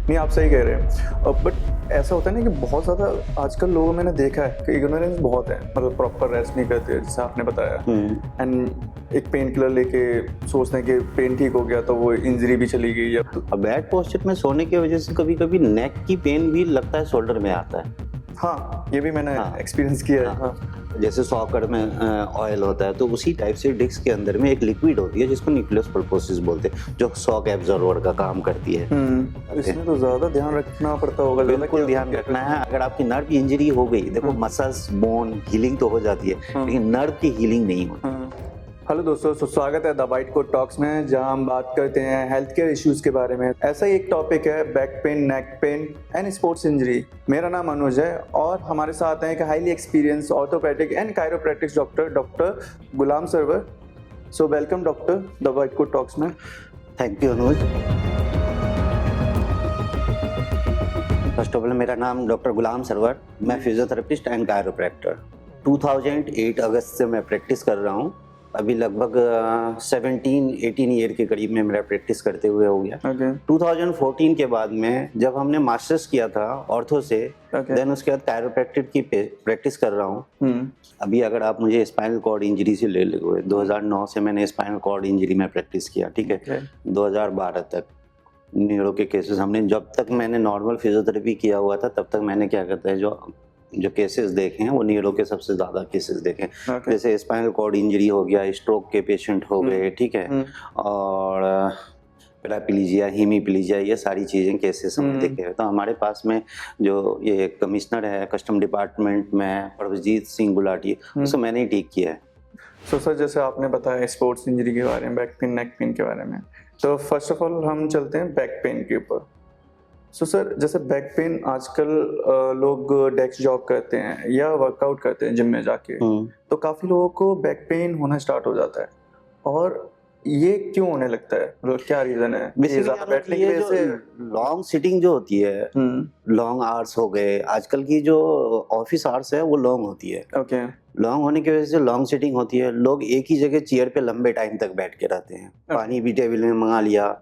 नहीं, आप सही कह रहे हैं। बट ऐसा होता है ना कि बहुत ज़्यादा आजकल लोगों मैंने देखा है कि इग्नोरेंस बहुत है, मतलब प्रॉपर रेस्ट नहीं करते जैसे आपने बताया। एंड एक पेन किलर लेके सोचते हैं कि पेन ठीक हो गया तो वो इंजरी भी चली गई। अब बैड पोस्चर में सोने की वजह से कभी कभी नेक की पेन भी लगता है शोल्डर में आता है। हाँ, ये भी मैंने हाँ। एक्सपीरियंस किया है। हाँ। जैसे सॉकर में ऑयल होता है, तो उसी टाइप से डिस्क के अंदर में एक लिक्विड होती है जिसको न्यूक्लियस पल्पोसिस बोलते हैं, जो शॉक एब्जॉर्बर का काम करती है। इसमें तो ज़्यादा ध्यान रखना पड़ता होगा। बिल्कुल ध्यान रखना है। अगर आपकी नर्व की इंजरी हो गई, देखो मसल्स बोन हीलिंग तो हो जाती है, लेकिन नर्व की हीलिंग नहीं होती। हेलो दोस्तों, स्वागत है द वाइट कोट टॉक्स में, जहां हम बात करते हैं हेल्थ केयर इश्यूज के बारे में। ऐसा ही एक टॉपिक है back pain, neck pain and sports injury. मेरा नाम अनुज है और हमारे साथ हैं एक highly experience orthopaedic and chiropractics doctor Ghulam Sarwar. So welcome doctor the white coat talks में। Thank you Anuj. First of all मेरा नाम डॉक्टर गुलाम सरवर, मैं फिजियोथेरेपिस्ट एंड कायरोप्रैक्टर। 2008 अगस्त से मैं प्रैक्टिस कर रहा हूँ। अभी लगभग 17-18 ईयर के करीब में मेरा प्रैक्टिस करते हुए हो गया। 2014 के बाद में जब हमने मास्टर्स किया था ऑर्थो से, देन उसके बाद कायरोप्रैक्टिक की प्रैक्टिस कर रहा हूँ। अभी अगर आप मुझे स्पाइनल कॉर्ड इंजरी से ले लोगे, 2009 से मैंने स्पाइनल कॉर्ड इंजरी में प्रैक्टिस किया, ठीक है। 2012 तक न्यूरो के केसेस हमने, जब तक मैंने नॉर्मल फिजियोथेरेपी किया हुआ था तब तक मैंने क्या कहते हैं जो केसेस देखे हैं वो न्यूरो के सबसे ज़्यादा केसेस देखे हैं। जैसे स्पाइनल कॉर्ड इंजरी हो गया, स्ट्रोक के पेशेंट हो गए, ठीक है, और पैराप्लीजिया, हीमीप्लीजिया, ये सारी चीज़ें केसेस हमने देखे हैं। तो हमारे पास में जो ये कमिश्नर है कस्टम डिपार्टमेंट में, प्रभजीत सिंह गुलाटी, उसको मैंने ही ठीक किया है। सो सर, जैसे आपने बताया स्पोर्ट्स इंजरी के बारे में, बैक पेन, नेक पेन के बारे में, तो फर्स्ट ऑफ ऑल हम चलते हैं बैक पेन के ऊपर। सो सर, जैसे बैक पेन आजकल लोग डेस्क जॉब करते हैं या वर्कआउट करते हैं जिम में जाके, तो काफ़ी लोगों को बैक पेन होना स्टार्ट हो जाता है। और ये क्यों होने लगता है, मतलब क्या रीज़न है? बैठने की वजह से? लॉन्ग सिटिंग जो होती है, लॉन्ग आवर्स हो गए, आजकल की जो ऑफिस आवर्स है वो लॉन्ग होती है। ओके। लॉन्ग होने की वजह से लॉन्ग सिटिंग होती है, लोग एक ही जगह चेयर पे लंबे टाइम तक बैठ के रहते हैं। पानी भी टेबल में मंगा लिया,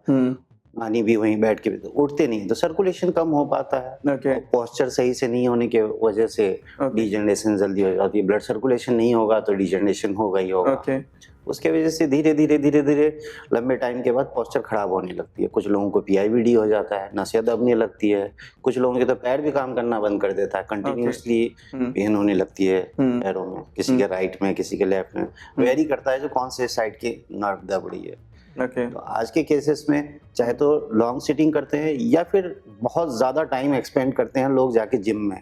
पानी भी वहीं बैठ के, उठते नहीं, तो सर्कुलेशन कम हो पाता है। पोस्चर सही से नहीं होने की वजह से डिजेनरेशन जल्दी हो जाती है। ब्लड सर्कुलेशन नहीं होगा तो डिजेनरेशन होगा ही होगा। उसके वजह से धीरे धीरे लंबे टाइम के बाद पोस्चर खराब होने लगती है। कुछ लोगों को पीआईवीडी हो जाता है, नसें दबने लगती है, कुछ लोगों के तो पैर भी काम करना बंद कर देता है, कंटिन्यूसली पेन होने लगती है पैरों में, किसी के राइट में, किसी के लेफ्ट में, वेरी करता है जो कौन से साइड की नर्व दब रही है। तो आज के केसेस में चाहे तो लॉन्ग सिटिंग करते हैं या फिर बहुत ज़्यादा टाइम एक्सपेंड करते हैं लोग जाके जिम में।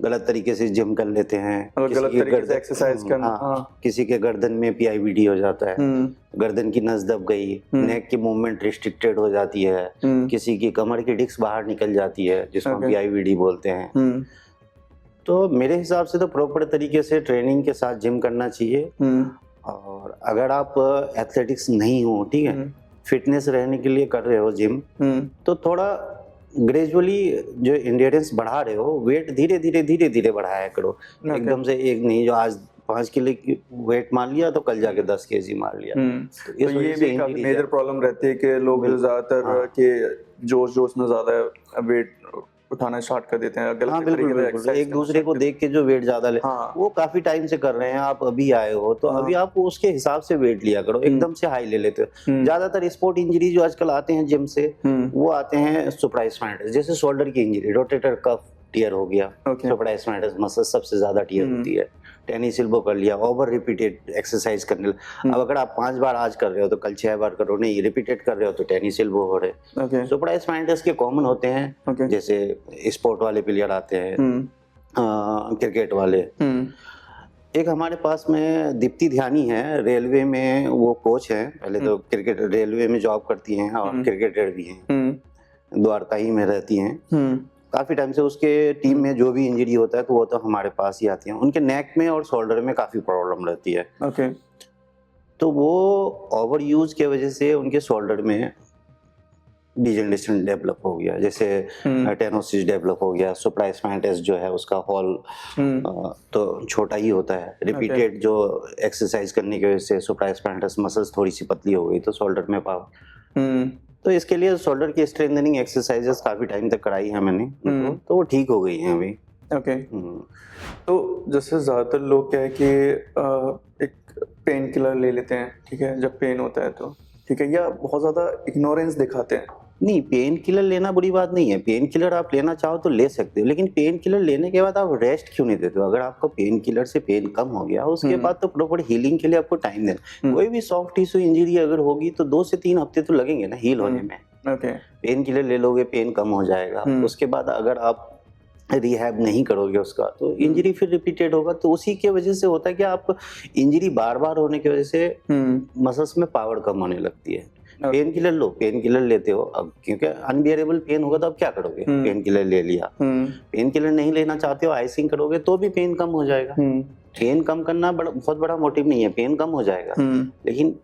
गलत तरीके से जिम कर लेते हैं, गलत तरीके से एक्सरसाइज करना। किसी के गर्दन में पीआईवीडी हो जाता है, गर्दन की नस दब गई, नेक की मूवमेंट रिस्ट्रिक्टेड हो जाती है, किसी की कमर की डिस्क बाहर निकल जाती है जिसको पीआईवीडी बोलते हैं। तो मेरे हिसाब से तो प्रॉपर तरीके से ट्रेनिंग के साथ जिम करना चाहिए। और अगर आप एथलेटिक्स नहीं हो, ठीक है, फिटनेस रहने के लिए कर रहे हो जिम, तो थोड़ा ग्रेजुअली जो एंड्योरेंस बढ़ा रहे हो, वेट धीरे धीरे बढ़ाया करो। एकदम से एक नहीं, जो आज 5 किलो की वेट मान लिया तो कल जाके 10 केजी मार लिया। तो ये भी काफी मेजर प्रॉब्लम रहती है कि लोग ज्यादातर के जोश में ज्यादा वेट उठाना स्टार्ट कर देते हैं। बिल्कुल, एक दूसरे को देख के जो वेट ज्यादा ले, वो काफी टाइम से कर रहे हैं, आप अभी आए हो तो अभी आप उसके हिसाब से वेट लिया करो। एकदम से हाई ले लेते हो। ज्यादातर स्पोर्ट इंजरी जो आजकल आते हैं जिम से, वो आते हैं सुप्रास्पाइनस, जैसे शोल्डर की इंजरी, रोटेटर कफ टियर हो गया, सुप्रास्पाइनस मसल सबसे ज्यादा टियर होती है। टेनिस एल्बो कर लिया, ओवर रिपीटेड एक्सरसाइज करने अब अगर आप 5 बार आज कर रहे हो तो कल 6 बार करो, नहीं रिपीटेड कर रहे हो तो टेनिस एल्बो हो रहे। सुप्रास्पाइनस के कॉमन होते हैं, जैसे स्पोर्ट वाले प्लेयर आते हैं, क्रिकेट वाले। एक हमारे पास में दीप्ति ध्यानी है, रेलवे में वो कोच है, पहले तो क्रिकेट रेलवे में जॉब करती हैं और क्रिकेटर भी हैं, द्वारका ही में रहती हैं। काफ़ी टाइम से उसके टीम में जो भी इंजरी होता है तो वो तो हमारे पास ही आती हैं। उनके नेक में और शोल्डर में काफ़ी प्रॉब्लम रहती है। तो वो ओवर यूज के वजह से उनके शोल्डर में डिजेनरेशन डेवलप हो गया, जैसे टेनोसिस डेवलप हो गया। सुप्रास्पाइनस जो है उसका हॉल तो छोटा ही होता है। रिपीटेड जो एक्सरसाइज करने की वजह से सुप्रास्पाइनस मसल्स थोड़ी सी पतली हो गई तो शोल्डर में पावर तो इसके लिए शोल्डर की स्ट्रेंथनिंग एक्सरसाइजेस काफी टाइम तक कराई है मैंने, तो वो ठीक हो गई हैं अभी। ओके। तो जैसे ज्यादातर लोग क्या है कि एक पेन किलर ले लेते हैं, ठीक है, जब पेन होता है तो, ठीक है, या बहुत ज्यादा इग्नोरेंस दिखाते हैं। नहीं, पेन किलर लेना बुरी बात नहीं है, पेन किलर आप लेना चाहो तो ले सकते हो, लेकिन पेन किलर लेने के बाद आप रेस्ट क्यों नहीं देते हो? अगर आपको पेन किलर से पेन कम हो गया उसके बाद तो प्रॉपर हीलिंग के लिए आपको टाइम देना। कोई भी सॉफ्ट टिश्यू इंजरी अगर होगी तो 2 से 3 हफ्ते तो लगेंगे ना हील होने में। ओके। पेन किलर ले लोगे, पेन कम हो जाएगा, उसके बाद अगर आप रिहैब नहीं करोगे उसका तो इंजरी फिर रिपीटेड होगा। तो उसी की वजह से होता है कि आप इंजरी बार बार होने की वजह से मसल्स में पावर कम होने लगती है। पेन किलर लो, पेन किलर लेते हो अब, क्योंकि अनबियरेबल पेन होगा तो अब क्या करोगे? पेन किलर ले लिया। पेन किलर नहीं लेना चाहते हो, आइसिंग करोगे तो भी पेन कम हो जाएगा। पेन कम करना बहुत बड़ा मोटिव नहीं है, पेन कम हो जाएगा, लेकिन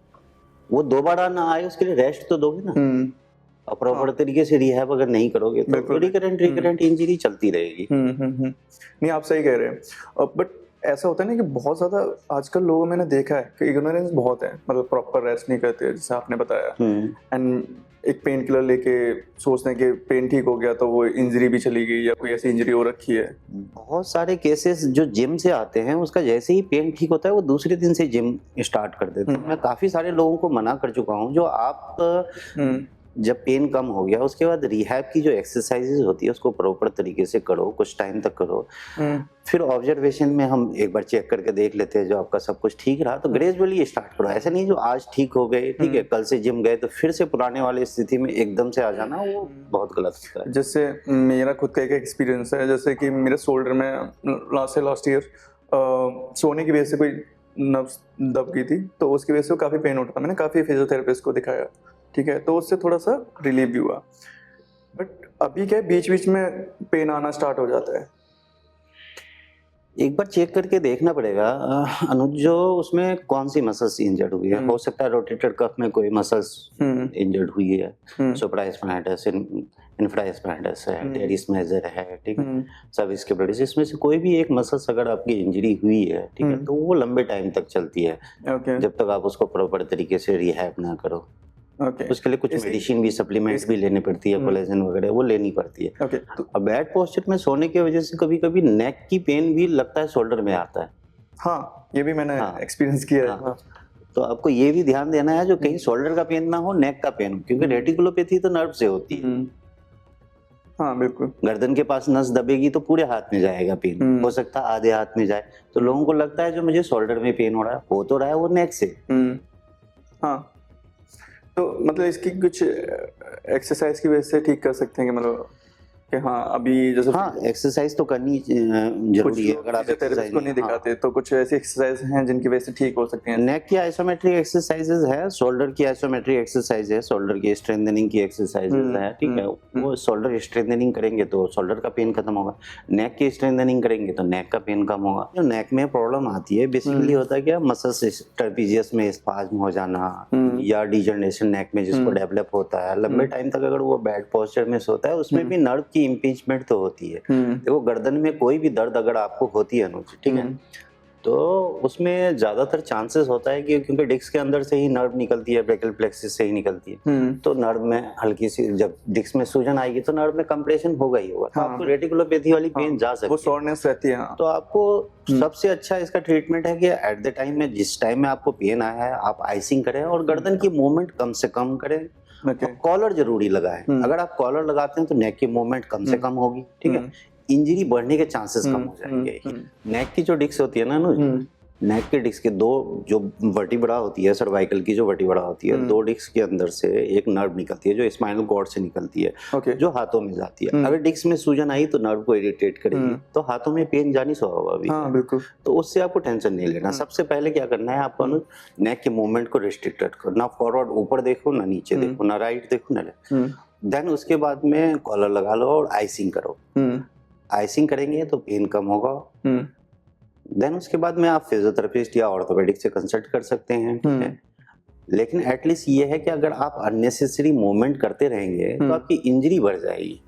वो दोबारा ना आए उसके लिए रेस्ट तो दोगे ना। और प्रॉपर तरीके से रिहैब अगर नहीं करोगे तो रिकरेंट इंजरी चलती रहेगी। नहीं, आप सही कह रहे हैं। बट ऐसा होता है ना कि बहुत ज्यादा आजकल लोगों में मैंने देखा है कि इग्नोरेंस बहुत है, मतलब प्रॉपर रेस्ट नहीं करते जैसे आपने बताया, एंड एक पेन किलर लेके सोचते हैं कि पेन ठीक हो गया तो वो इंजरी भी चली गई या कोई ऐसी इंजरी हो रखी है। बहुत सारे केसेस जो जिम से आते हैं, उसका जैसे ही पेन ठीक होता है वो दूसरे दिन से जिम स्टार्ट कर देते हैं। मैं काफी सारे लोगों को मना कर चुका हूँ, जो आप जब पेन कम हो गया उसके बाद रिहैब की जो एक्सरसाइजेज होती है उसको प्रॉपर तरीके से करो, कुछ टाइम तक करो, फिर ऑब्जर्वेशन में हम एक बार चेक करके देख लेते हैं। जो आपका सब कुछ ठीक रहा तो ग्रेजुअली स्टार्ट करो। ऐसा नहीं जो आज ठीक हो गए, ठीक है, कल से जिम गए तो फिर से पुराने वाले स्थिति में एकदम से आ जाना, वो बहुत गलत होता है। जैसे मेरा खुद का एक एक्सपीरियंस है, जैसे कि मेरे शोल्डर में लास्ट ईयर सोने की वजह से कोई नर्व्स दब गई थी, तो उसकी वजह से काफ़ी पेन होता था। मैंने काफ़ी फिजियोथेरेपिस्ट को दिखाया, ठीक है, तो उससे थोड़ा सा रिलीफ भी हुआ। बट अभी क्या है, बीच बीच में पेन आना स्टार्ट हो जाता है। एक बार चेक करके देखना पड़ेगा अनुज, जो उसमें कौन सी मसल्स इंजर्ड हुई है। हो सकता है रोटेटर कफ में कोई मसल्स इंजर्ड हुई है, सुप्रास्पाइनस, इंफ्रास्पाइनस है, टेरिस मेजर है, ठीक है, सब इसके ब्रेडिस, इसमें से कोई भी एक मसल्स अगर आपकी इंजरी हुई है, ठीक है, तो वो लंबे टाइम तक चलती है, जब तक आप उसको प्रॉपर तरीके से रिहैब ना करो। उसके लिए कुछ मेडिसिन भी, सप्लीमेंट्स भी लेनी पड़ती है, कोलेजन वगैरह वो लेनी पड़ती है। अब बैड पोस्चर में सोने की वजह से कभी कभी नेक की पेन भी लगता है शोल्डर में आता है। हाँ, ये भी मैंने एक्सपीरियंस किया है। तो आपको ये भी ध्यान देना है जो कहीं शोल्डर का पेन ना हो, नेक का पेन हो, क्योंकि रेटिकुलोपैथी तो नर्व से होती है। हाँ बिल्कुल। गर्दन के पास नस दबेगी तो पूरे हाथ में जाएगा पेन, हो सकता है आधे हाथ में जाए। तो लोगों को लगता है जो मुझे शोल्डर में पेन हो रहा है, हो तो रहा है वो नेक से। हाँ, तो मतलब इसकी कुछ एक्सरसाइज की वजह से ठीक कर सकते हैं कि मतलब कि हाँ अभी जैसे एक्सरसाइज तो करनी जरूरी है। अगर आप एक्सरसाइज को नहीं दिखाते तो कुछ ऐसी एक्सरसाइज हैं जिनकी वजह से ठीक हो सकती हैं। नेक की आइसोमेट्रिक एक्सरसाइजेज है, शोल्डर की आइसोमेट्रिक एक्सरसाइज है, शोल्डर की स्ट्रेंथनिंग की एक्सरसाइजेज है, ठीक है। वो शोल्डर स्ट्रेंथनिंग करेंगे तो शोल्डर का पेन खत्म होगा, नेक की स्ट्रेंथनिंग करेंगे तो नेक का पेन कम होगा। जो नेक में प्रॉब्लम आती है बेसिकली होता है क्या, मसल्स ट्रेपीजियस में स्पाज्म हो जाना या डिजनरेशन नेक में जिसको डेवलप होता है लंबे टाइम तक, अगर वो बैड पोस्चर में सोता है उसमें भी नर्व की इम्पीचमेंट तो होती है। देखो गर्दन में कोई भी दर्द अगर आपको होती है अनुज, ठीक है, तो उसमें ज्यादातर चांसेस होता है कि क्योंकि डिस्क के अंदर से ही नर्व निकलती है, ब्रेकियल प्लेक्सिस से ही निकलती है, तो नर्व में हल्की सी जब डिस्क में सूजन आएगी तो नर्व में कंप्रेशन होगा ही होगा। तो आपको रेटिकुलोपैथी वाली पेन जा सकती है, वो सोरनेस रहती है। तो आपको सबसे अच्छा इसका ट्रीटमेंट है कि एट द टाइम में, जिस टाइम में आपको पेन आया है, आप आइसिंग करें और गर्दन की मूवमेंट कम से कम करें। कॉलर जरूरी लगाएं। अगर आप कॉलर लगाते हैं तो नेक की मूवमेंट कम से कम होगी, ठीक है, इंजरी बढ़ने के चांसेस कम हो जाएंगे। नेक की जो डिस्क होती है ना, नेक के डिस्क के दो जो वर्टिब्रा होती है, सर्वाइकल की जो वर्टिब्रा होती है, दो डिस्क के अंदर से एक नर्व निकलती है जो स्पाइनल कॉर्ड से निकलती है, जो हाथों में जाती है। अगर डिस्क में सूजन आई तो नर्व को इरिटेट करेगी, तो हाथों में पेन जानी स्वाभाविक है। बिल्कुल। तो उससे आपको टेंशन नहीं लेना। सबसे पहले क्या करना है, आपको नेक के मूवमेंट को रिस्ट्रिक्टेड करो, ना फॉरवर्ड ऊपर देखो, ना नीचे देखो, ना राइट देखो, ना लेफ्ट। देन उसके बाद में कॉलर लगा लो और आइसिंग करो। आइसिंग करेंगे तो पेन कम होगा। देन उसके बाद में आप फिजियोथेरेपिस्ट या ऑर्थोपेडिक से कंसल्ट कर सकते हैं, ठीक है। लेकिन एटलीस्ट ये है कि अगर आप अननेसेसरी मूवमेंट करते रहेंगे तो आपकी इंजरी बढ़ जाएगी।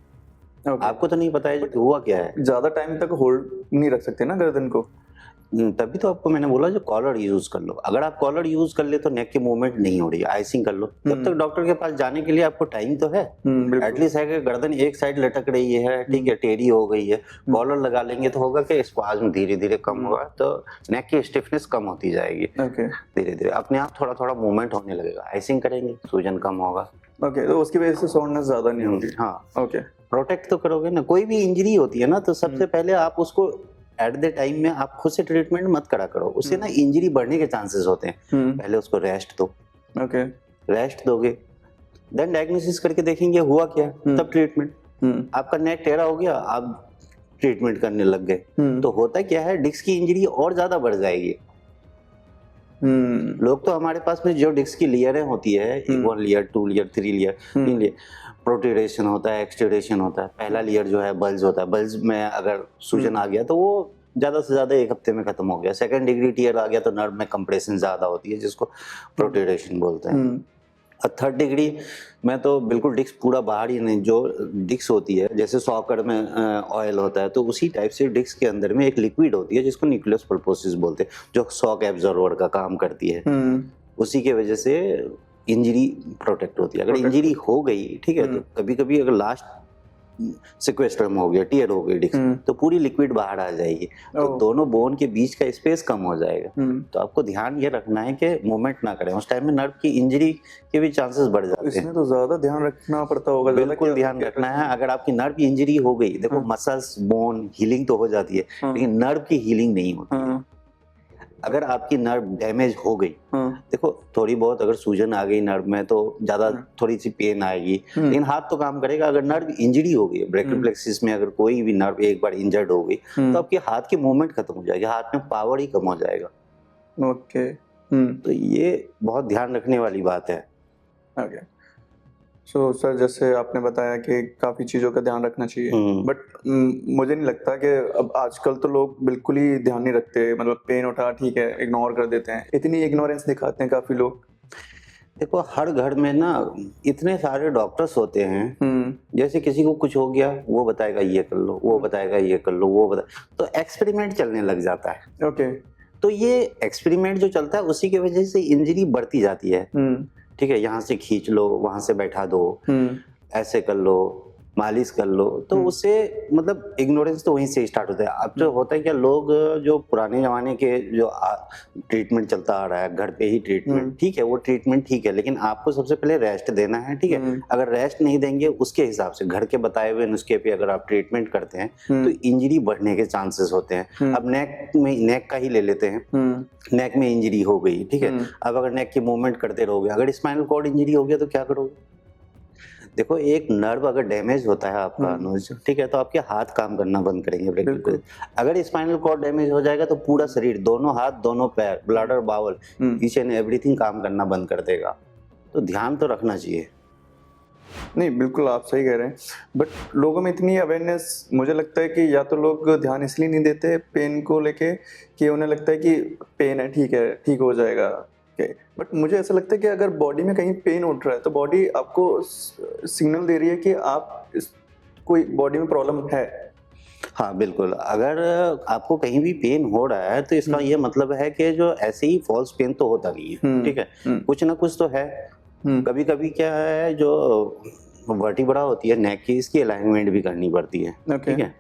आपको तो नहीं पता है हुआ क्या है। ज्यादा टाइम तक होल्ड नहीं रख सकते ना गर्दन को। तभी तो आपको मैंने बोला जो कॉलर यूज कर लो। अगर आप कॉलर यूज कर ले तो नेक की मूवमेंट नहीं हो रही है, आइसिंग कर लो। तब तक डॉक्टर के पास जाने के लिए आपको टाइम तो है। एटलीस्ट है कि गर्दन एक साइड लटक रही है, ठीक है, टेढ़ी हो गई है, कॉलर लगा लेंगे तो होगा कि स्पाज्म धीरे धीरे कम होगा, तो नेक की स्टिफनेस कम होती जाएगी। धीरे धीरे अपने आप थोड़ा थोड़ा मूवमेंट होने लगेगा। आइसिंग करेंगे, सूजन कम होगा। ओके, तो उसकी वजह से सोरनेस ज्यादा नहीं होगी। हाँ, ओके। प्रोटेक्ट तो करोगे ना। कोई भी इंजरी होती है ना, तो सबसे पहले आप उसको एट द टाइम में आप खुद से ट्रीटमेंट मत करा करो, उससे ना इंजरी बढ़ने के चांसेस होते हैं। पहले उसको रेस्ट दो। ओके। रेस्ट दोगे, देन डायग्नोसिस करके देखेंगे हुआ क्या, तब ट्रीटमेंट। आपका नेक टेढ़ा हो गया, आप ट्रीटमेंट करने लग गए, तो होता क्या है, डिस्क की इंजरी और ज्यादा बढ़ जाएगी। लोग तो हमारे पास में जो डिस्क की लेयरें होती है, 1 लेयर, 2 लेयर, 3 लेयर, 3 लेयर, प्रोट्रूडेशन होता है, एक्सट्रूडेशन होता है। पहला लेयर जो है बल्ज होता है, बल्ज में अगर सूजन आ गया तो वो ज्यादा से ज्यादा 1 हफ्ते में खत्म हो गया। सेकंड डिग्री टीयर आ गया तो नर्व में कंप्रेशन ज्यादा होती है, जिसको प्रोट्रूडेशन बोलते हैं। और 3rd डिग्री में तो बिल्कुल डिस्क पूरा बाहर ही नहीं, जो डिस्क होती है जैसे सॉकर में ऑयल होता है, तो उसी टाइप से डिस्क के अंदर में एक लिक्विड होती है जिसको न्यूक्लियस पल्पोसिस बोलते हैं, जो शॉक एब्जॉर्बर का काम करती है। उसी के वजह से इंजरी प्रोटेक्ट होती है। अगर इंजरी हो गई, ठीक है, तो कभी कभी अगर लास्ट सिक्वेस्टर में हो गया, टीयर हो गई डिस्क, तो पूरी लिक्विड बाहर आ जाएगी, तो दोनों बोन के बीच का स्पेस कम हो जाएगा। तो आपको ध्यान ये रखना है कि मूवमेंट ना करें, उस टाइम में नर्व की इंजरी के भी चांसेस बढ़ जाते हैं। इसमें तो ज्यादा ध्यान रखना पड़ता होगा। बिल्कुल ध्यान रखना है। अगर आपकी नर्व की इंजरी हो गई, देखो मसल्स, बोन हीलिंग तो हो जाती है, लेकिन नर्व की हीलिंग नहीं होती। अगर आपकी नर्व डैमेज हो गई, देखो थोड़ी बहुत अगर सूजन आ गई नर्व में तो ज्यादा थोड़ी सी पेन आएगी, लेकिन हाथ तो काम करेगा। अगर नर्व इंजरी हो गई, ब्रैकियल प्लेक्सिस में अगर कोई भी नर्व एक बार इंजर्ड हो गई, तो आपके हाथ की मूवमेंट खत्म हो जाएगी, हाथ में पावर ही कम हो जाएगा। ओके। तो ये बहुत ध्यान रखने वाली बात है। ओके। सो सर, जैसे आपने बताया कि काफ़ी चीज़ों का ध्यान रखना चाहिए, बट मुझे नहीं लगता कि अब आजकल तो लोग बिल्कुल ही ध्यान नहीं रखते। मतलब पेन उठा, ठीक है, इग्नोर कर देते हैं। इतनी इग्नोरेंस दिखाते हैं काफ़ी लोग। देखो हर घर में ना इतने सारे डॉक्टर्स होते हैं, जैसे किसी को कुछ हो गया वो बताएगा ये कर लो, वो बताएगा ये कर लो, वो तो एक्सपेरिमेंट चलने लग जाता है। ओके। तो ये एक्सपेरिमेंट जो चलता है उसी की वजह से इंजरी बढ़ती जाती है। ठीक है, यहाँ से खींच लो, वहां से बैठा दो, ऐसे कर लो, मालिश कर लो, तो उससे मतलब इग्नोरेंस तो वहीं से स्टार्ट होता है। अब जो होता है क्या, लोग जो पुराने जमाने के जो ट्रीटमेंट चलता आ रहा है, घर पे ही ट्रीटमेंट, ठीक है, वो ट्रीटमेंट ठीक है, लेकिन आपको सबसे पहले रेस्ट देना है। ठीक है, अगर रेस्ट नहीं देंगे उसके हिसाब से घर के बताए हुए नुस्खे पे अगर आप ट्रीटमेंट करते हैं तो इंजरी बढ़ने के चांसेस होते हैं। अब नेक का ही ले लेते हैं, नेक में इंजरी हो गई, ठीक है, अब अगर नेक की मूवमेंट करते रहोगे, अगर स्पाइनल कॉर्ड इंजरी हो गया तो क्या करोगे? देखो एक नर्व अगर डैमेज होता है आपका अनुज, ठीक है, तो आपके हाथ काम करना बंद करेंगे। अगर स्पाइनल कॉर्ड डैमेज हो जाएगा तो पूरा शरीर, दोनों हाथ, दोनों पैर, bladder, bowel, each and everything काम करना बंद कर देगा। तो ध्यान तो रखना चाहिए। नहीं, बिल्कुल आप सही कह रहे हैं, बट लोगों में इतनी अवेयरनेस, मुझे लगता है कि या तो लोग ध्यान इसलिए नहीं देते पेन को लेके कि उन्हें लगता है कि पेन है, ठीक है, ठीक हो जाएगा। बट मुझे ऐसा लगता है कि अगर बॉडी में कहीं पेन उठ रहा है तो बॉडी आपको सिग्नल दे रही है कि आप कोई बॉडी में प्रॉब्लम है। हाँ बिल्कुल, अगर आपको कहीं भी पेन हो रहा है तो इसका ये मतलब है कि जो ऐसे ही फॉल्स पेन तो होता नहीं है, ठीक है, कुछ ना कुछ तो है। कभी कभी क्या है, जो वर्टिब्रा होती है नेक की, इसकी अलाइनमेंट भी करनी पड़ती है। ठीक है,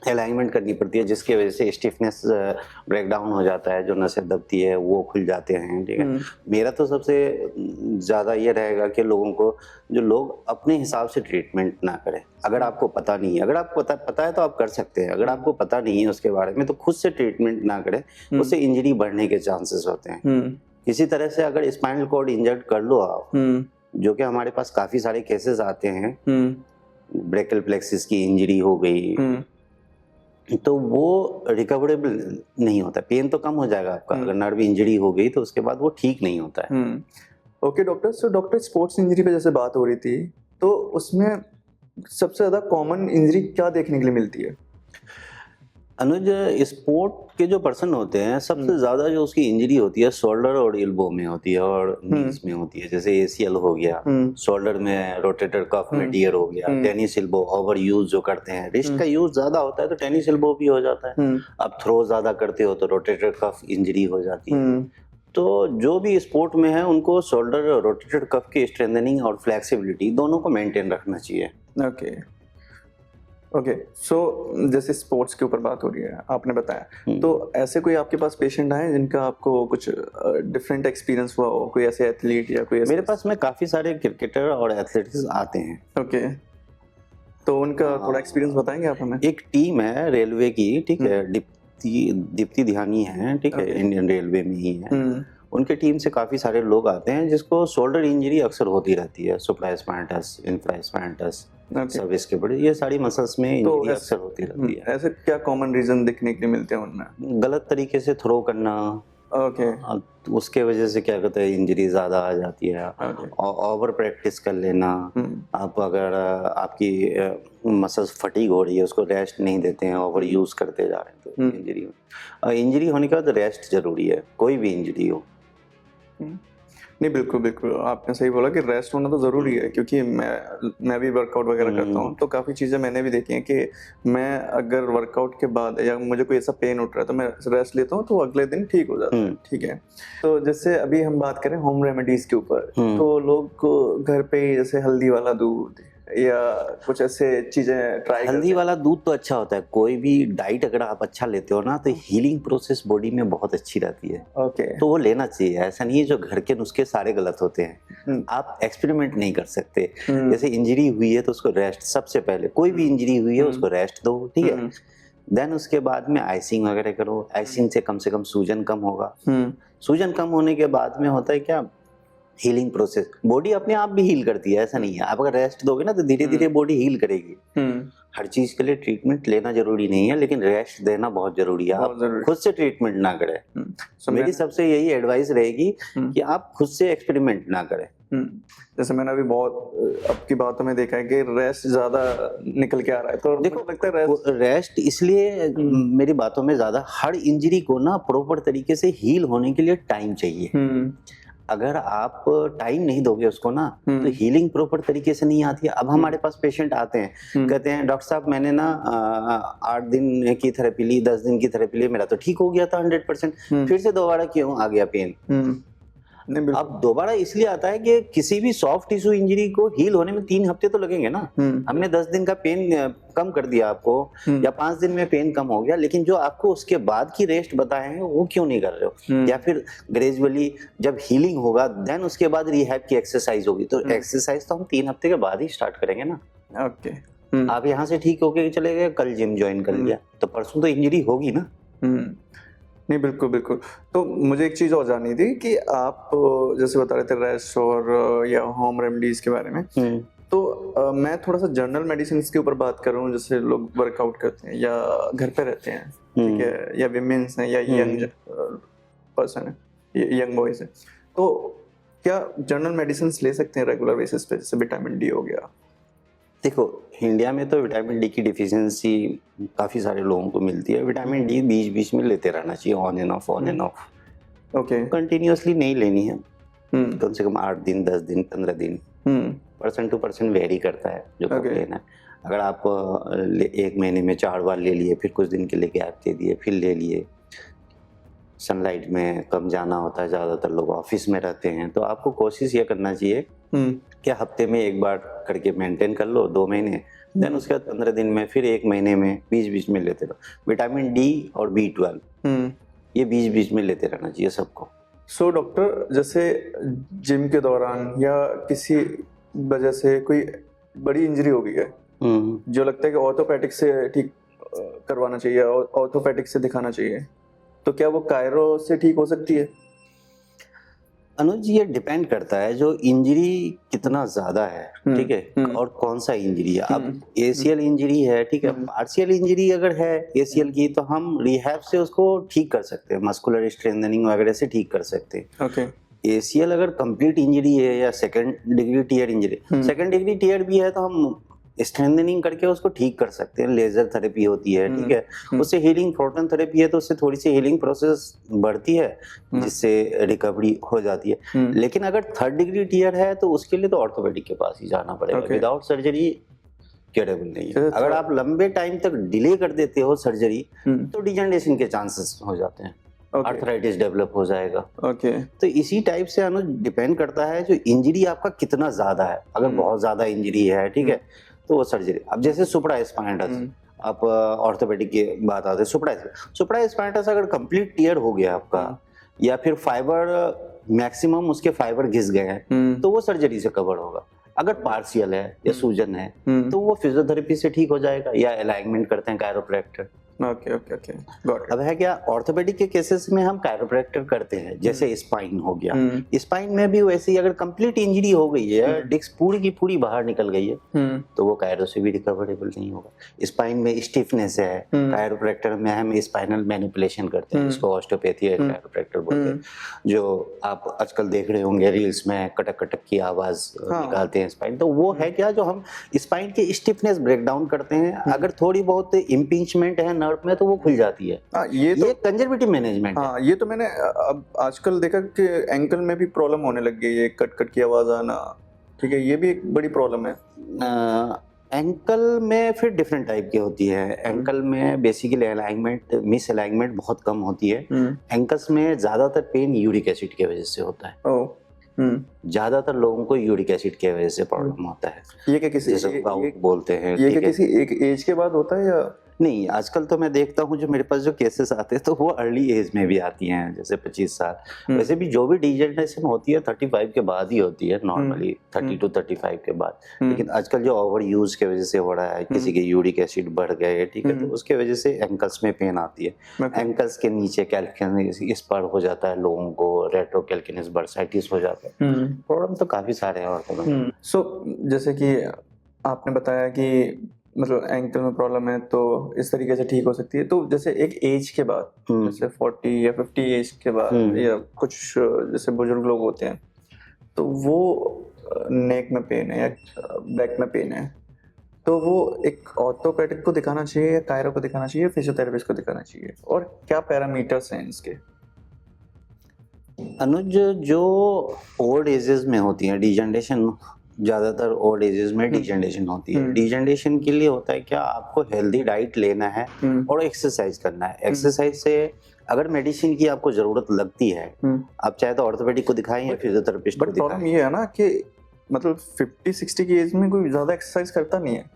अलाइनमेंट करनी पड़ती है, जिसके वजह से स्टिफनेस ब्रेक डाउन हो जाता है, जो नसें दबती है वो खुल जाते हैं। ठीक है, मेरा तो सबसे ज़्यादा ये रहेगा कि लोगों को, जो लोग अपने हिसाब से ट्रीटमेंट ना करें। अगर आपको पता नहीं है, अगर आपको पता है तो आप कर सकते हैं, अगर आपको पता नहीं है उसके बारे में तो खुद से ट्रीटमेंट ना करें, उससे इंजरी बढ़ने के चांसेस होते हैं। किसी तरह से अगर स्पाइनल कॉर्ड इंजर्ड कर लो आप, जो कि हमारे पास काफ़ी सारे केसेस आते हैं, ब्रैकियल प्लेक्सिस की इंजरी हो गई, तो वो रिकवरेबल नहीं होता। पेन तो कम हो जाएगा आपका, अगर नर्व इंजरी हो गई तो उसके बाद वो ठीक नहीं होता है। Okay doctor, so doctor sports injury पे जैसे बात हो रही थी, तो उसमें सबसे ज़्यादा कॉमन इंजरी क्या देखने के लिए मिलती है? अनुज, स्पोर्ट के जो पर्सन होते हैं सबसे ज्यादा जो उसकी इंजरी होती है शोल्डर और एल्बो में होती है और नीज में होती है। जैसे एसीएल हो गया, शोल्डर में रोटेटर कफ में टियर हो गया, टेनिस एल्बो ओवर यूज जो करते हैं, रिस्ट का यूज ज्यादा होता है तो टेनिस एल्बो भी हो जाता है। अब थ्रो ज्यादा करते हो तो रोटेटर कफ इंजरी हो जाती है। तो जो भी स्पोर्ट में है उनको शोल्डर और रोटेटर कफ की स्ट्रेंथनिंग और फ्लेक्सिबिलिटी दोनों को मेंटेन रखना चाहिए। ओके सो जैसे स्पोर्ट्स के ऊपर बात हो रही है, आपने बताया, तो ऐसे कोई आपके पास पेशेंट आए जिनका आपको कुछ डिफरेंट एक्सपीरियंस हुआ हो, कोई ऐसे एथलीट या कोई ऐसे? मेरे पास में काफी सारे क्रिकेटर और एथलीट्स आते हैं। ओके, तो उनका थोड़ा एक्सपीरियंस बताएंगे आप हमें? एक टीम है रेलवे की, ठीक है, दीप्ति ध्यानी है, ठीक है, इंडियन रेलवे में ही है। उनके टीम से काफी सारे लोग आते हैं जिसको शोल्डर इंजरी अक्सर होती रहती है, सुप्रास्पाइनटस, इंफ्रास्पाइनटस, सब इसके बड़े ये सारी मसल्स में इंजरी अक्सर होती रहती है। ऐसे क्या कॉमन रीजन देखने के लिए मिलते हैं उनमें? गलत तरीके से थ्रो करना, उसके वजह से क्या कहते हैं इंजरी ज्यादा आ जाती है। ओवर प्रैक्टिस कर लेना, आप अगर आपकी मसल्स फटीग हो रही है उसको रेस्ट नहीं देते हैं, ओवर यूज करते जा रहे हैं तो इंजरी होने के बाद रेस्ट जरूरी है, कोई भी इंजरी हो। नहीं, बिल्कुल बिल्कुल आपने सही बोला कि रेस्ट होना तो ज़रूरी है, क्योंकि मैं भी वर्कआउट वगैरह करता हूँ तो काफ़ी चीज़ें मैंने भी देखी हैं कि मैं अगर वर्कआउट के बाद या मुझे कोई ऐसा पेन उठ रहा है तो मैं रेस्ट लेता हूँ तो अगले दिन ठीक हो जाता है। ठीक है, तो जैसे अभी हम बात करें होम रेमेडीज के ऊपर, तो लोग घर पे ही जैसे हल्दी वाला दूध या कुछ ऐसे चीजें ट्राई। हल्दी वाला दूध तो अच्छा होता है, कोई भी डाइट अगर आप अच्छा लेते हो ना तो हीलिंग प्रोसेस बॉडी में बहुत अच्छी रहती है। तो वो लेना चाहिए, ऐसा नहीं है जो घर के नुस्खे सारे गलत होते हैं। आप एक्सपेरिमेंट नहीं कर सकते। जैसे इंजरी हुई है तो उसको रेस्ट, सबसे पहले कोई भी इंजरी हुई है उसको रेस्ट दो, ठीक है, देन उसके बाद में आइसिंग वगैरह करो। आइसिंग से कम सूजन कम होगा। सूजन कम होने के बाद में होता है क्या, हीलिंग प्रोसेस, बॉडी अपने आप भी हील करती है, ऐसा नहीं है। आप अगर रेस्ट दोगे ना तो धीरे धीरे बॉडी हील करेगी। हर चीज के लिए ट्रीटमेंट लेना जरूरी नहीं है, लेकिन रेस्ट देना बहुत जरूरी है। आप खुद से ट्रीटमेंट ना करें। मेरी सबसे यही एडवाइस रहेगी कि आप खुद से एक्सपेरिमेंट ना करें। जैसे मैंने अभी बहुत अब की बातों में देखा है कि रेस्ट ज्यादा निकल के आ रहा है, तो देखो लगता है रेस्ट इसलिए मेरी बातों में ज्यादा, हर इंजरी को ना प्रॉपर तरीके से हील होने के लिए टाइम चाहिए। अगर आप टाइम नहीं दोगे उसको ना तो हीलिंग प्रॉपर तरीके से नहीं आती है। अब हमारे पास पेशेंट आते हैं, कहते हैं डॉक्टर साहब मैंने ना 8 दिन की थेरेपी ली, 10 दिन की थेरेपी ली, मेरा तो ठीक हो गया था 100%, फिर से दोबारा क्यों आ गया पेन? अब दोबारा इसलिए आता है कि किसी भी सॉफ्ट टिश्यू इंजरी को हील होने में 3 हफ्ते तो लगेंगे ना। हमने 10 दिन का पेन कम कर दिया आपको या 5 दिन में पेन कम हो गया, लेकिन जो आपको उसके बाद की रेस्ट बताए हैं वो क्यों नहीं कर रहे हो? या फिर ग्रेजुअली जब हीलिंग होगा देन उसके बाद रिहैब की एक्सरसाइज होगी, तो एक्सरसाइज तो हम 3 हफ्ते के बाद ही स्टार्ट करेंगे ना। आप यहाँ से ठीक होके चले गए, कल जिम ज्वाइन कर लिया तो परसों तो इंजरी होगी ना। नहीं, बिल्कुल बिल्कुल। तो मुझे एक चीज़ और जाननी थी कि आप जैसे बता रहे थे रेस्ट और या होम रेमेडीज के बारे में, तो मैं थोड़ा सा जनरल मेडिसिन के ऊपर बात कर रहा हूँ। जैसे लोग वर्कआउट करते हैं या घर पे रहते हैं, ठीक है, या विमेन्स हैं या यंग पर्सन है, यंग बॉयज है, तो क्या जनरल मेडिसिन ले सकते हैं रेगुलर बेसिस पे? जैसे विटामिन डी हो गया। देखो इंडिया में तो विटामिन डी की डिफिशियंसी काफ़ी सारे लोगों को मिलती है। विटामिन डी बीच बीच में लेते रहना चाहिए, on end of. Okay, continuously नहीं लेनी है, कम से कम 8 दिन, 10 दिन, 15 दिन, पर्सन टू पर्सन वेरी करता है जो कब लेना है। अगर आप 1 महीने में 4 बार ले लिए, फिर कुछ दिन के लिए गैप दे दिए, फिर ले लिए। सनलाइट में कम जाना होता है, ज़्यादातर लोग ऑफिस में रहते हैं, तो आपको कोशिश ये करना चाहिए कि हफ्ते में 1 बार करके मेंटेन कर लो 2 महीने, देन उसके बाद 15 दिन में, फिर 1 महीने में, बीच बीच में लेते रहो। विटामिन डी और B12 ये बीच बीच में लेते रहना चाहिए सबको। सो डॉक्टर, जैसे जिम के दौरान या किसी वजह से कोई बड़ी इंजरी हो गई है जो लगता है कि ऑर्थोपेडिक से ठीक करवाना चाहिए, ऑर्थोपेडिक से दिखाना चाहिए, तो क्या वो कायरो से ठीक हो सकती है? अनुज, ये डिपेंड करता है जो इंजरी कितना ज्यादा है, ठीक है, और कौन सा इंजरी है। अब एसीएल इंजरी है, ठीक है, पार्शियल इंजरी अगर है एसीएल की तो हम रिहैब से उसको ठीक कर सकते हैं, मस्कुलर स्ट्रेंथनिंग वगैरह से ठीक कर सकते हैं। एसीएल अगर कंप्लीट इंजरी है या second degree tear injury, second degree tear भी है तो हम स्ट्रेंथनिंग करके उसको ठीक कर सकते हैं। लेजर थेरेपी होती है, ठीक है, उससे हीलिंग, प्रोटॉन थेरेपी है तो उससे थोड़ी सी हीलिंग प्रोसेस बढ़ती है जिससे रिकवरी हो जाती है। लेकिन अगर 3rd डिग्री टीयर है तो उसके लिए तो ऑर्थोपेडिक के पास ही जाना पड़ेगा। विदाउट सर्जरी क्योरेबल नहीं है। अगर आप लंबे टाइम तक डिले कर देते हो सर्जरी तो डिजनरेशन के चांसेस हो जाते हैं, आर्थराइटिस डेवलप हो जाएगा। तो इसी टाइप से अनुज डिपेंड करता है जो इंजरी आपका कितना ज्यादा है। अगर बहुत ज्यादा इंजरी है, ठीक है, तो वो सर्जरी। अब जैसे सुप्रा स्पाइनस, आप ऑर्थोपेडिक की बात आते हैं, सुप्रा स्पाइनस अगर कंप्लीट टियर हो गया आपका, या फिर फाइबर मैक्सिमम उसके फाइबर घिस गए हैं, तो वो सर्जरी से कवर होगा। अगर पार्शियल है या सूजन है तो वो फिजियोथेरेपी से ठीक हो जाएगा, या अलाइनमेंट करते हैं chiropractor. Okay okay okay, got it. अब है क्या, ऑर्थोपेडिक के केसेस में हम कायरोप्रैक्टर करते हैं, जैसे स्पाइन हो गया, स्पाइन में भी वैसे ही अगर कंप्लीट इंजरी हो गई है, डिस्क पूरी की पूरी बाहर निकल गई है, तो वो कायरो से भी रिकवरेबल नहीं होगा। स्पाइन में स्टिफनेस है, कायरोप्रैक्टर में हम स्पाइनल मैनिपुलेशन करते हैं, इसको ऑस्टियोपैथी है, कायरोप्रैक्टर बोलते हैं। जो आप आजकल देख रहे होंगे रील्स में, कटक कटक की आवाज निकालते हैं स्पाइन, तो वो है क्या, जो हम स्पाइन के स्टिफनेस ब्रेक डाउन करते हैं। अगर थोड़ी बहुत इम्पिंचमेंट है में तो वो खुल जाती है। ये कंजर्वेटिव मैनेजमेंट है। ये तो मैंने अब आजकल देखा कि एंकल में भी प्रॉब्लम होने लग गई है, कट कट की आवाज आना, ठीक है, ये भी एक बड़ी प्रॉब्लम है। एंकल में फिर डिफरेंट टाइप की होती है। एंकल में बेसिकली अलाइनमेंट, मिस अलाइनमेंट बहुत कम होती है। एंकल्स में ज्यादातर पेन यूरिक एसिड की वजह से होता है। ज्यादातर लोगों को यूरिक एसिड की वजह से प्रॉब्लम होता है। ये क्या किसी बोलते हैं, ये क्या किसी एक एज के बाद होता है या नहीं? आजकल तो मैं देखता हूँ जो मेरे पास जो केसेस आते हैं तो वो अर्ली एज में भी आती हैं, जैसे 25 साल। वैसे भी जो भी डिजनरेशन होती है 35 के बाद ही होती है नॉर्मली, 30 to 35 के बाद। लेकिन आजकल जो ओवर यूज की वजह से हो रहा है, किसी के यूरिक एसिड बढ़ गए, ठीक है, तो उसके वजह से एंकल्स में पेन आती है। एंकल्स के नीचे कैल्किनस स्पर हो जाता है लोगों को, रेट्रोकैल्किनस बर्साइटिस हो जाता है। प्रॉब्लम तो काफी सारे हैं। और सो जैसे कि आपने बताया कि मतलब एंकल में प्रॉब्लम है तो इस तरीके से ठीक हो सकती है। तो जैसे एक एज के बाद, जैसे 40 या 50 एज के बाद, या कुछ जैसे बुजुर्ग लोग होते हैं, तो वो नेक में पेन है या बैक में पेन है, तो वो एक ऑर्थोपेडिक को दिखाना चाहिए या कायरो को दिखाना चाहिए, फिजियोथेरेपिस्ट को दिखाना चाहिए, और क्या पैरामीटर्स हैं इसके? अनुज, जो ओल्ड एजेस में होती है डिजनरेशन, ज्यादातर ओल्ड एजेस में डिजनरेशन होती है। डिजनरेशन के लिए होता है क्या, आपको हेल्दी डाइट लेना है और एक्सरसाइज करना है। एक्सरसाइज से अगर मेडिसिन की आपको जरूरत लगती है, आप चाहे तो ऑर्थोपेडिक को दिखाएं या फिजियोथेरेपिस्ट को दिखाएं। प्रॉब्लम ये है ना कि मतलब 50-60 की एज में कोई ज्यादा एक्सरसाइज करता नहीं है।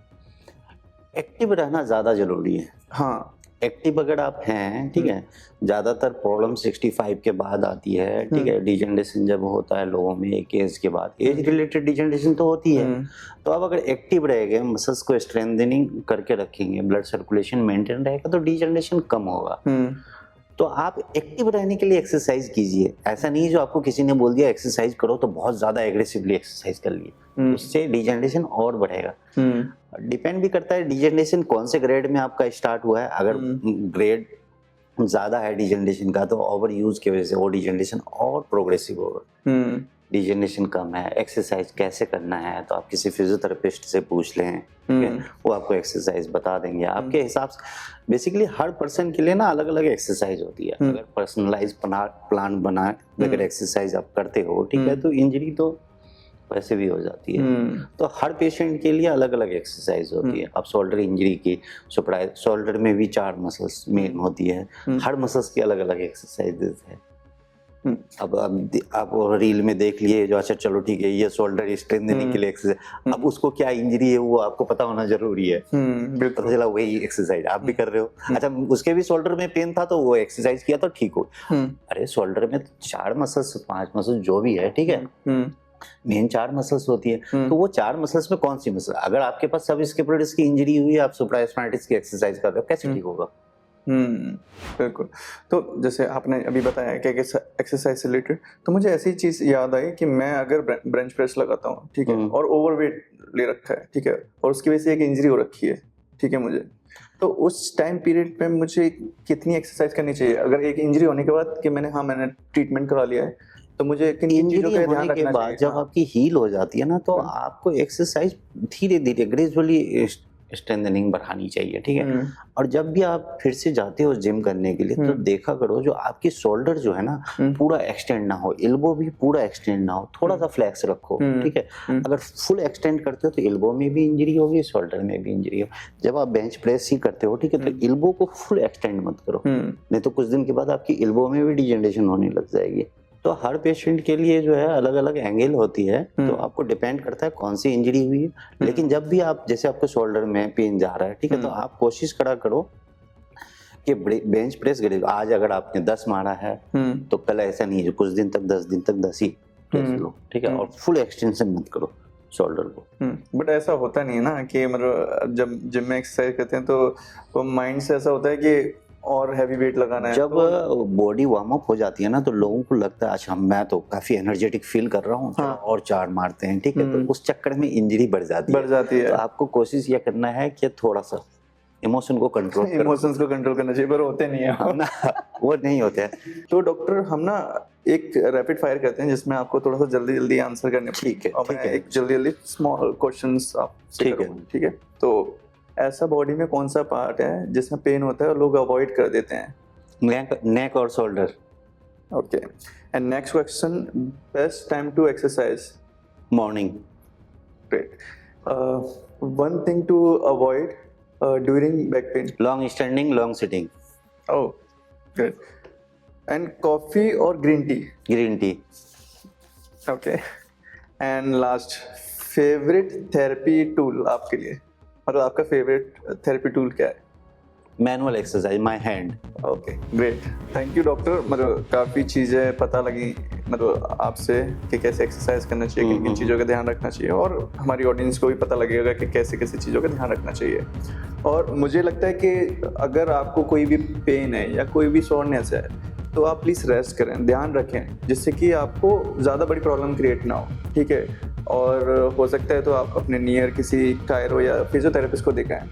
एक्टिव रहना ज्यादा जरूरी है। हाँ, एक्टिव अगर आप हैं, ठीक है, ज्यादातर प्रॉब्लम 65 के बाद आती है, ठीक है। डिजनरेशन जब होता है लोगों में एक एज के बाद, एज रिलेटेड डिजनरेशन तो होती है, तो आप अगर एक्टिव रहेंगे, मसल्स को स्ट्रेंथनिंग करके रखेंगे, ब्लड सर्कुलेशन मेंटेन रहेगा, तो डिजनरेशन कम होगा। तो आप एक्टिव रहने के लिए एक्सरसाइज कीजिए। ऐसा नहीं जो आपको किसी ने बोल दिया एक्सरसाइज करो तो बहुत ज्यादा एग्रेसिवली एक्सरसाइज कर लिए, उससे डिजनरेशन और बढ़ेगा। डिपेंड भी करता है डिजनरेशन कौन से ग्रेड में आपका स्टार्ट हुआ है। अगर ग्रेड ज्यादा है डिजनरेशन का तो ओवर यूज की वजह से वो डिजनरेशन और प्रोग्रेसिव होगा। डिजनरेशन कम है, एक्सरसाइज कैसे करना है तो आप किसी फिजियोथेरेपिस्ट से पूछ लें, ठीक है, वो आपको एक्सरसाइज बता देंगे आपके हिसाब से। बेसिकली हर पर्सन के लिए ना अलग अलग एक्सरसाइज होती है। अगर पर्सनलाइज प्लान बना अगर एक्सरसाइज आप करते हो, ठीक है, तो इंजरी तो वैसे भी हो जाती है। तो हर पेशेंट के लिए अलग अलग एक्सरसाइज होती है। अब शोल्डर इंजरी की, शोल्डर में भी 4 मसल्स मेन होती है, हर मसल्स की अलग अलग एक्सरसाइजेस है। अब आप रील में देख लिए जो, अच्छा चलो ठीक है, ये शोल्डर स्ट्रेंथनिंग के लिए एक्सरसाइज, अब उसको क्या इंजरी है वो आपको पता होना जरूरी है। पता चला वही एक्सरसाइज आप भी कर रहे हो, अच्छा उसके भी शोल्डर में पेन था तो वो एक्सरसाइज किया तो ठीक हो। अरे शोल्डर में 4 मसल्स 5 मसल्स जो भी है, ठीक है, मेन 4 मसल्स होती है, तो वो 4 मसल्स में कौन सी मसल, अगर आपके पास सब स्कैपुलरिस की इंजरी हुई है, आप सुप्रास्पाइनटिस की एक्सरसाइज कर रहे हो, कैसे ठीक होगा? बिल्कुल। तो जैसे आपने अभी बताया कि एक्सरसाइज से रिलेटेड, तो मुझे ऐसी चीज याद आई कि मैं अगर बेंच प्रेस लगाता हूँ, ठीक है, और ओवरवेट ले रखा है, ठीक है, और उसकी वजह से एक इंजरी हो रखी है, ठीक है, मुझे, तो उस टाइम पीरियड पे मुझे कितनी एक्सरसाइज करनी चाहिए? अगर एक इंजरी होने के बाद कि मैंने ट्रीटमेंट करा लिया है, तो मुझे किन किन चीजों इंजरी का ध्यान होने के रखना बाद चाहिए? जब हाँ। आपकी हील हो जाती है ना, तो आपको एक्सरसाइज धीरे धीरे ग्रेजुअली स्ट्रेंथनिंग बढ़ानी चाहिए, ठीक है। और जब भी आप फिर से जाते हो जिम करने के लिए, तो देखा करो जो आपकी शोल्डर जो है ना पूरा एक्सटेंड ना हो, एल्बो भी पूरा एक्सटेंड ना हो, थोड़ा सा फ्लैक्स रखो, ठीक है। अगर फुल एक्सटेंड करते हो तो एल्बो में भी इंजरी होगी, शोल्डर में भी इंजरी हो। जब आप बेंच प्रेस ही करते हो, ठीक है, तो एल्बो को फुल एक्सटेंड मत करो, नहीं तो कुछ दिन के बाद आपकी एल्बो में भी डिजेनरेशन होने लग जाएगी। तो हर पेशेंट के लिए जो है अलग अलग एंगल होती है, तो आपको डिपेंड करता है कौन सी इंजरी हुई है। लेकिन जब भी आप, जैसे आपको शोल्डर में पेन जा रहा है, ठीक है, तो आप कोशिश करो कि बेंच प्रेस करें। आज अगर आपने 10 मारा है तो कल ऐसा नहीं है, कुछ दिन तक 10 दिन तक 10 ही प्रेस लो, ठीक है, और फुल एक्सटेंशन मत करो शोल्डर को। बट ऐसा होता नहीं है ना कि मतलब जब जिम में एक्सरसाइज करते हैं तो माइंड से ऐसा होता है कि और हैवी वेट लगाना है। जब बॉडी वार्म अप हो जाती है ना, तो लोगों को लगता है अच्छा मैं तो काफी एनर्जेटिक फील कर रहा हूँ, और 4 मारते हैं, ठीक है, तो उस चक्कर में इंजरी बढ़ जाती है। तो आपको कोशिश ये करना है कि थोड़ा सा इमोशन को कंट्रोल करना चाहिए, पर होते नहीं है ना, वो नहीं होते हैं। तो डॉक्टर हम ना एक रैपिड फायर करते हैं जिसमें आपको थोड़ा सा जल्दी जल्दी आंसर करने ठीक है, ठीक है। एक जल्दी जल्दी स्मॉल क्वेश्चंस आपसे करूंगा, ठीक है। तो ऐसा बॉडी में कौन सा पार्ट है जिसमें पेन होता है और लोग अवॉइड कर देते हैं? नेक और shoulder. Okay, and next question, best time to exercise? Morning. Great. One thing to avoid during back pain? Long standing, long sitting. Oh great. And coffee और green tea? Green tea. Okay, and last, favourite therapy tool आपके लिए, मतलब आपका favourite therapy tool क्या है? Manual exercise, my hand. Okay great, thank you doctor. मतलब काफ़ी चीज़ें पता लगी मतलब आपसे कि कैसे एक्सरसाइज करना चाहिए, किन किन चीज़ों का ध्यान रखना चाहिए, और हमारी ऑडियंस को भी पता लगेगा कि कैसे कैसे चीज़ों का ध्यान रखना चाहिए। और मुझे लगता है कि अगर आपको कोई भी पेन है या कोई भी सोरनेस है तो आप प्लीज़ रेस्ट करें, ध्यान रखें, जिससे कि आपको ज़्यादा बड़ी प्रॉब्लम क्रिएट ना हो, ठीक है। और हो सकता है तो आप अपने नियर किसी कायरो या फिजियोथेरेपिस्ट को दिखाएं।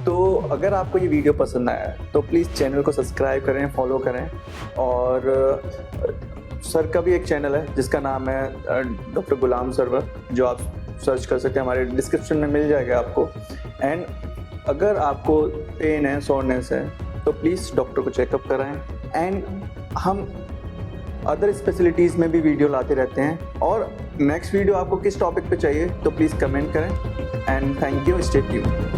तो अगर आपको ये वीडियो पसंद आया तो प्लीज़ चैनल को सब्सक्राइब करें, फॉलो करें। और सर का भी एक चैनल है जिसका नाम है डॉक्टर गुलाम सरवर, जो आप सर्च कर सकते हैं, हमारे डिस्क्रिप्शन में मिल जाएगा आपको। एंड अगर आपको पेन है, सोरनेस है, तो प्लीज़ डॉक्टर को चेकअप कराएं। एंड हम अदर स्पेशलिटीज़ में भी वीडियो लाते रहते हैं, और नेक्स्ट वीडियो आपको किस टॉपिक पे चाहिए तो प्लीज़ कमेंट करें। And thank you, stay tuned.